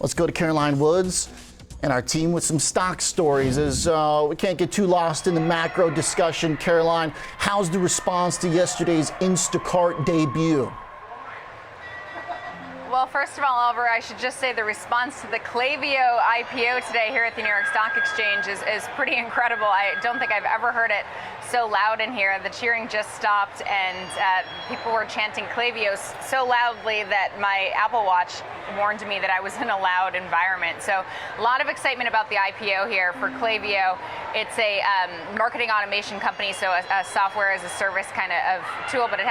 Let's go to Caroline Woods and our team with some stock stories. As we can't get too lost in the macro discussion. Caroline, how's the response to yesterday's Instacart debut? Well, first of all, Oliver, I should just say the response to the Klaviyo IPO today here at the New York Stock Exchange is pretty incredible. I don't think I've ever heard it so loud in here. The cheering just stopped, and people were chanting Klaviyo so loudly that my Apple Watch warned me that I was in a loud environment. So a lot of excitement about the IPO here for Klaviyo. It's a marketing automation company, so a software as a service kind of tool, but we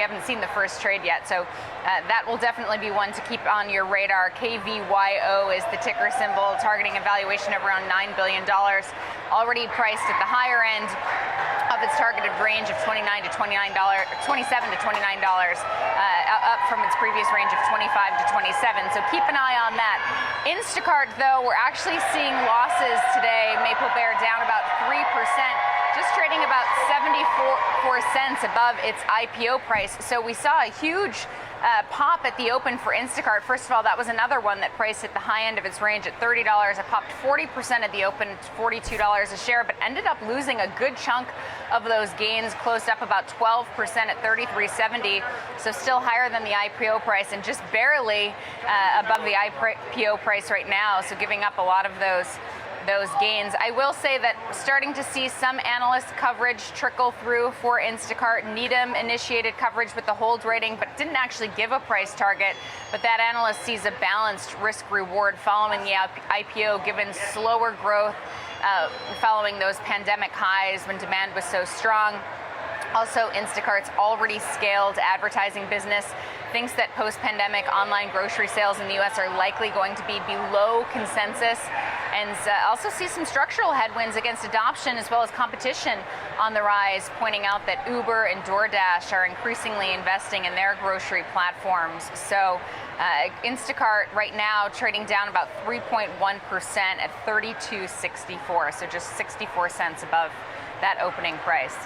haven't seen the first trade yet. So that will definitely be one to keep on your radar. KVYO is the ticker symbol, targeting a valuation of around $9 billion, already priced at the higher end of its targeted range of $27 to $29, up from its previous range of $25 to $27. So keep an eye on that. Instacart, though, we're actually seeing losses today. Maple Bear down about 3%. Just trading about 74 cents above its IPO price. So we saw a huge pop at the open for Instacart. First of all, that was another one that priced at the high end of its range at $30. It popped 40% at the open, $42 a share, but ended up losing a good chunk of those gains, closed up about 12% at $33.70. So still higher than the IPO price and just barely above the IPO price right now. So giving up a lot of those gains. I will say that starting to see some analyst coverage trickle through for Instacart. Needham initiated coverage with the hold rating, but didn't actually give a price target. But that analyst sees a balanced risk-reward following the IPO, given slower growth following those pandemic highs when demand was so strong. Also, Instacart's already scaled advertising business thinks that post-pandemic online grocery sales in the U.S. are likely going to be below consensus, and also see some structural headwinds against adoption as well as competition on the rise, pointing out that Uber and DoorDash are increasingly investing in their grocery platforms. So Instacart right now trading down about 3.1% at $32.64, so just 64 cents above that opening price.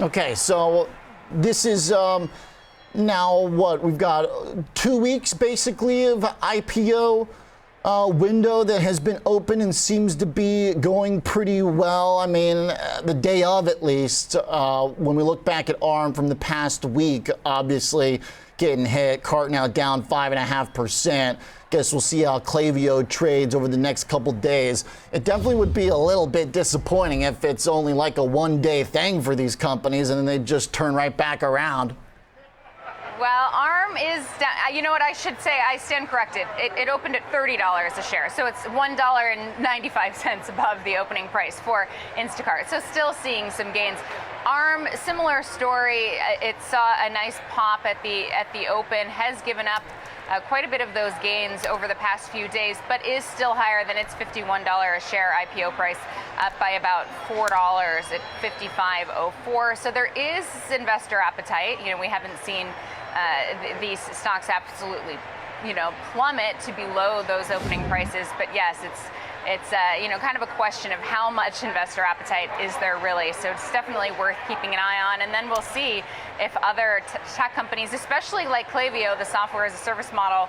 Okay, so this is now what? We've got 2 weeks basically of IPO window that has been open and seems to be going pretty well. I mean, the day of at least, when we look back at ARM from the past week, obviously getting hit. Cart now down 5.5%. Guess we'll see how Klaviyo trades over the next couple days. It definitely would be a little bit disappointing if it's only like a one-day thing for these companies and then they just turn right back around. Well, ARM is, you know what I should say, I stand corrected. It opened at $30 a share, so it's $1.95 above the opening price for Instacart. So still seeing some gains. ARM, similar story. It saw a nice pop at the open, has given up quite a bit of those gains over the past few days, but is still higher than its $51 a share IPO price, up by about $4 at $55.04. So there is investor appetite. You know, we haven't seen these stocks absolutely, plummet to below those opening prices. But yes, it's kind of a question of how much investor appetite is there really. So it's definitely worth keeping an eye on. And then we'll see if other tech companies, especially like Klaviyo, the software as a service model,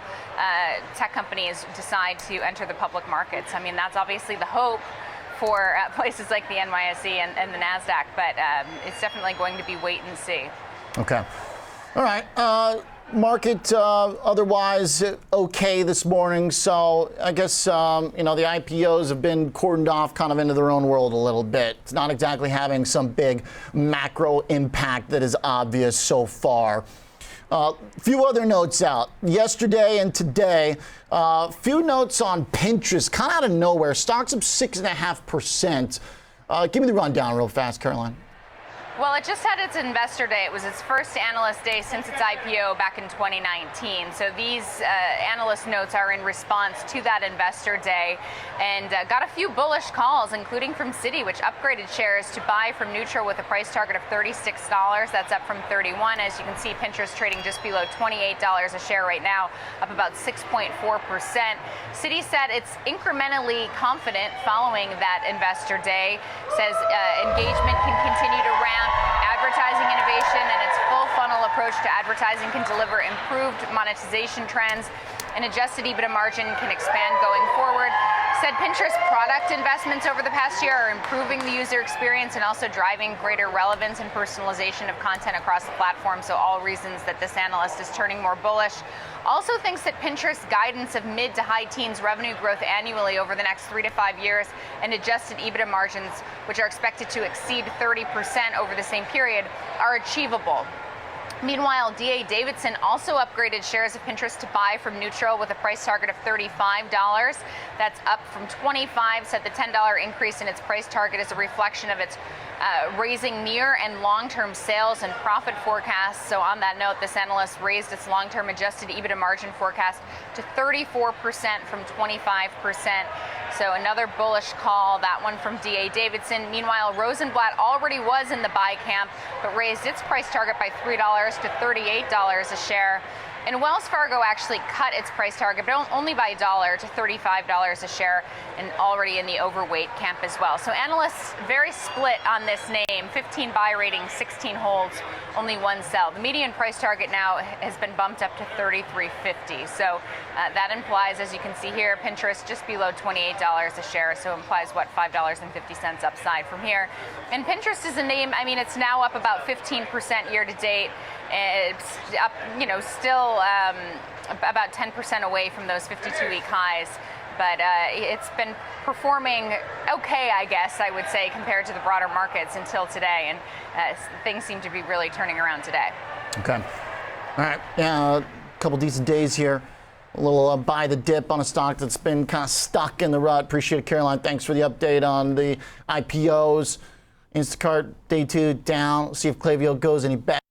tech companies decide to enter the public markets. I mean, that's obviously the hope for places like the NYSE and the NASDAQ, but it's definitely going to be wait and see. Okay. All right. Market otherwise okay this morning. So I guess, the IPOs have been cordoned off kind of into their own world a little bit. It's not exactly having some big macro impact that is obvious so far. Few other notes out yesterday and today. Few notes on Pinterest, kind of out of nowhere. Stocks up 6.5%. Give me the rundown real fast, Caroline. Well, it just had its investor day. It was its first analyst day since its IPO back in 2019. So these analyst notes are in response to that investor day, and got a few bullish calls, including from Citi, which upgraded shares to buy from neutral with a price target of $36. That's up from $31. As you can see, Pinterest trading just below $28 a share right now, up about 6.4%. Citi said it's incrementally confident following that investor day, says engagement can continue to ramp. Advertising innovation and its full funnel approach to advertising can deliver improved monetization trends. and adjusted EBITDA margin can expand going forward. Said Pinterest product investments over the past year are improving the user experience and also driving greater relevance and personalization of content across the platform. So all reasons that this analyst is turning more bullish. Also thinks that Pinterest's guidance of mid to high teens revenue growth annually over the next 3 to 5 years and adjusted EBITDA margins, which are expected to exceed 30% over the same period, are achievable. Meanwhile, D.A. Davidson also upgraded shares of Pinterest to buy from neutral with a price target of $35. That's up from $25, said the $10 increase in its price target is a reflection of its raising near and long-term sales and profit forecasts. So on that note, this analyst raised its long-term adjusted EBITDA margin forecast to 34% from 25%. So another bullish call, that one from D.A. Davidson. Meanwhile, Rosenblatt already was in the buy camp, but raised its price target by $3 to $38 a share. And Wells Fargo actually cut its price target, but only by $1 to $35 a share, and already in the overweight camp as well. So analysts very split on this name. 15 buy rating, 16 holds, only 1 sell. The median price target now has been bumped up to $33.50. So that implies, as you can see here, Pinterest just below $28 a share. So implies what, $5.50 upside from here. And Pinterest is a name, I mean, it's now up about 15% year to date. It's up, still about 10% away from those 52-week highs. But it's been performing okay, I guess I would say, compared to the broader markets until today. And things seem to be really turning around today. Okay. All right. A couple decent days here. A little buy the dip on a stock that's been kind of stuck in the rut. Appreciate it, Caroline. Thanks for the update on the IPOs. Instacart, day 2 down. See if Klaviyo goes any better.